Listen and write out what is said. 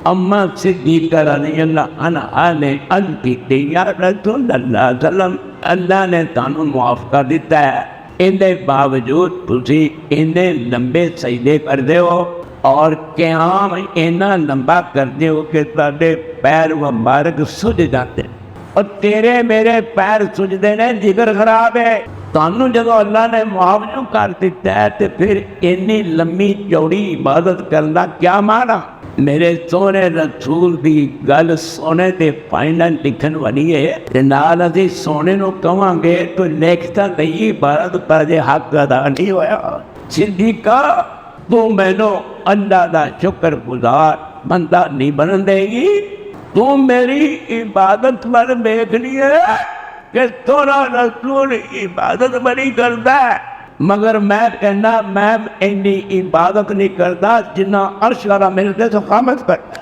अम्मा सिद्दीक़ा रज़ियल्लाहु अन्हा ने अर्ज़ की या रसूल अल्लाह सल्लम अल्लाह ने तुहानू मुआफ़ कर दिता है, इहदे बावजूद तुसी इन्ने लंबे सजदे करदे हो और क़याम इन्ना लंबा करदे हो कि तुहाडे पैर मुबारक सुज जाते और तेरे मेरे पैर सुजदे ने, जिगर खराब है। तुहानू जदों अल्लाह ने मुआफ़ जो कर दिता है तो फिर इन्नी लंबी चौड़ी इबादत करना क्या माना। मेरे सोने रसूल की गल सोने ते फाइनल लिखन वाली है ते नाल असीं सोने नूं कहांगे तो लिखता नहीं इबादत पर जे हक अदा नहीं होया। सिद्दीक़ा तू मैनू अल्लाह दा शुक्र गुजार बंदा नहीं बन देगी, तू मेरी इबादत पर देखनी है कि थोड़ा रसूल इबादत बड़ी करता है, मगर मैं कहना मैं इन्नी इबादत नहीं करता जिन्ना अर्श वाला मेरे से खामत करता।